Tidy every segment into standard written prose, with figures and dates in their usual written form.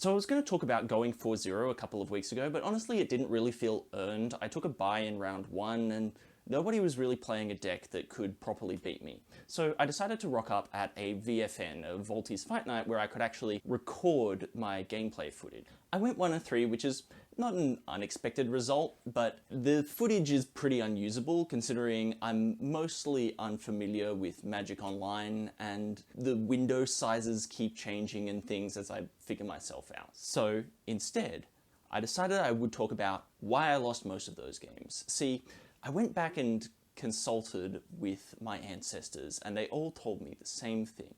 So I was going to talk about going 4-0 a couple of weeks ago, but honestly it didn't really feel earned. I took a bye in round 1 and nobody was really playing a deck that could properly beat me. So I decided to rock up at a VFN, a Volties Fight Night, where I could actually record my gameplay footage. I went 1-3, which is not an unexpected result, but the footage is pretty unusable considering I'm mostly unfamiliar with Magic Online and the window sizes keep changing and things as I figure myself out. So instead, I decided I would talk about why I lost most of those games. See, I went back and consulted with my ancestors and they all told me the same thing.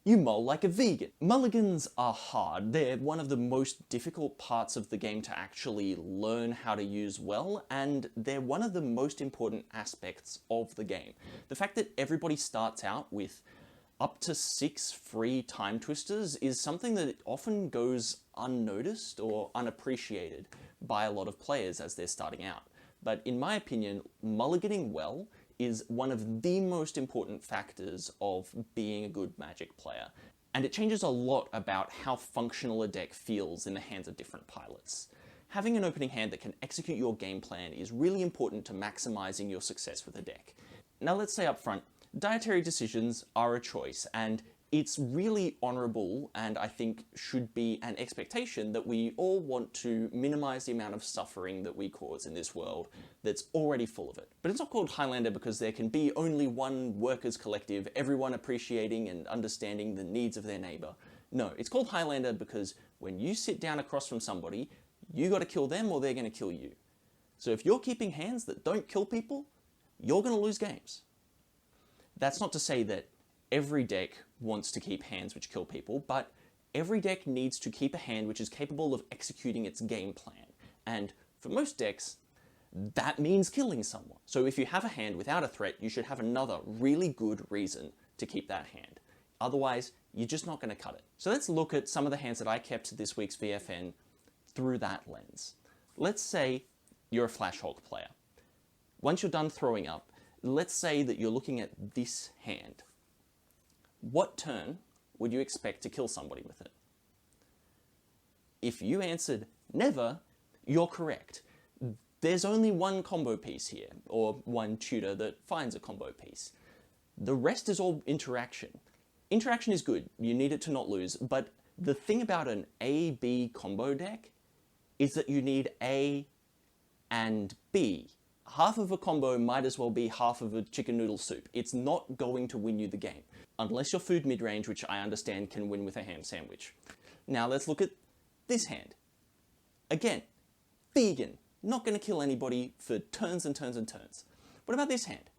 You mull like a vegan. Mulligans are hard. They're one of the most difficult parts of the game to actually learn how to use well, and they're one of the most important aspects of the game. The fact that everybody starts out with up to 6 free time twisters is something that often goes unnoticed or unappreciated by a lot of players as they're starting out. But in my opinion, mulliganing well is one of the most important factors of being a good Magic player. And it changes a lot about how functional a deck feels in the hands of different pilots. Having an opening hand that can execute your game plan is really important to maximizing your success with a deck. Now let's say up front, dietary decisions are a choice, and it's really honourable and I think should be an expectation that we all want to minimise the amount of suffering that we cause in this world that's already full of it. But it's not called Highlander because there can be only one workers' collective, everyone appreciating and understanding the needs of their neighbour. No, it's called Highlander because when you sit down across from somebody, you got to kill them or they're going to kill you. So if you're keeping hands that don't kill people, you're going to lose games. That's not to say that every deck wants to keep hands which kill people, but every deck needs to keep a hand which is capable of executing its game plan. And for most decks, that means killing someone. So if you have a hand without a threat, you should have another really good reason to keep that hand. Otherwise, you're just not going to cut it. So let's look at some of the hands that I kept this week's VFN through that lens. Let's say you're a Flash Hulk player. Once you're done throwing up, let's say that you're looking at this hand. What turn would you expect to kill somebody with it? If you answered never, you're correct. There's only one combo piece here, or one tutor that finds a combo piece. The rest is all interaction. Interaction is good, you need it to not lose, but the thing about an A-B combo deck is that you need A and B. Half of a combo might as well be half of a chicken noodle soup. It's not going to win you the game. Unless you're food mid-range, which I understand can win with a ham sandwich. Now let's look at this hand. Again, vegan. Not going to kill anybody for turns and turns and turns. What about this hand?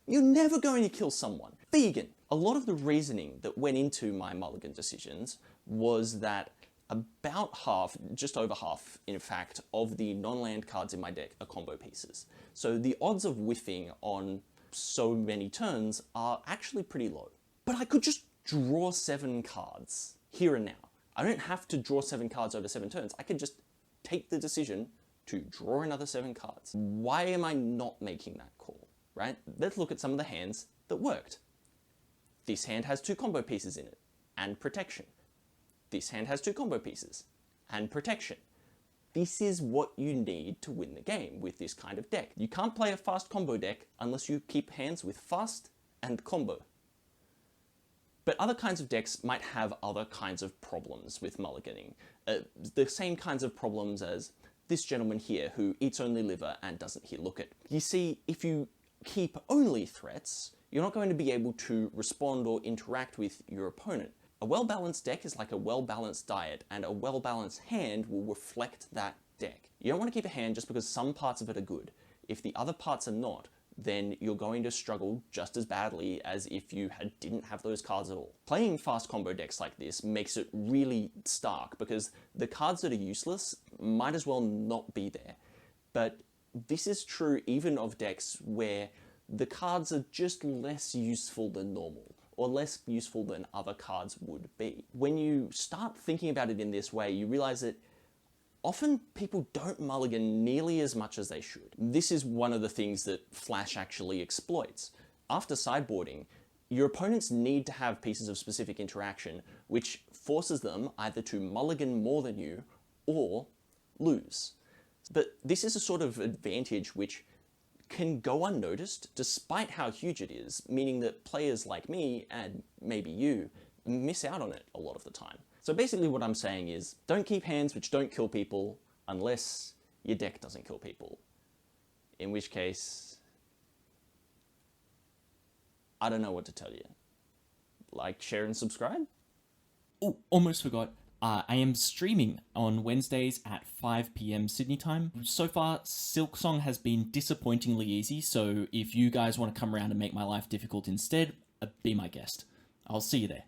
You're never going to kill someone. Vegan. A lot of the reasoning that went into my mulligan decisions was that about half, just over half, in fact, of the non-land cards in my deck are combo pieces. So the odds of whiffing on so many turns are actually pretty low. But I could just draw 7 cards here and now. I don't have to draw 7 cards over 7 turns. I could just take the decision to draw another 7 cards. Why am I not making that call, right? Let's look at some of the hands that worked. This hand has 2 combo pieces in it, and protection. This hand has 2 combo pieces, and protection. This is what you need to win the game with this kind of deck. You can't play a fast combo deck unless you keep hands with fast and combo. But other kinds of decks might have other kinds of problems with mulliganing. The same kinds of problems as this gentleman here who eats only liver and doesn't hit look it. You see, if you keep only threats, you're not going to be able to respond or interact with your opponent. A well-balanced deck is like a well-balanced diet, and a well-balanced hand will reflect that deck. You don't want to keep a hand just because some parts of it are good. If the other parts are not, then you're going to struggle just as badly as if you didn't have those cards at all. Playing fast combo decks like this makes it really stark because the cards that are useless might as well not be there. But this is true even of decks where the cards are just less useful than normal, or less useful than other cards would be. When you start thinking about it in this way, you realize that often people don't mulligan nearly as much as they should. This is one of the things that Flash actually exploits. After sideboarding, your opponents need to have pieces of specific interaction, which forces them either to mulligan more than you or lose. But this is a sort of advantage which can go unnoticed despite how huge it is, meaning that players like me, and maybe you, miss out on it a lot of the time. So basically what I'm saying is, don't keep hands which don't kill people unless your deck doesn't kill people. In which case, I don't know what to tell you. Like, share, and subscribe? Oh, almost forgot. I am streaming on Wednesdays at 5 p.m. Sydney time. So far, Silksong has been disappointingly easy, so if you guys want to come around and make my life difficult instead, be my guest. I'll see you there.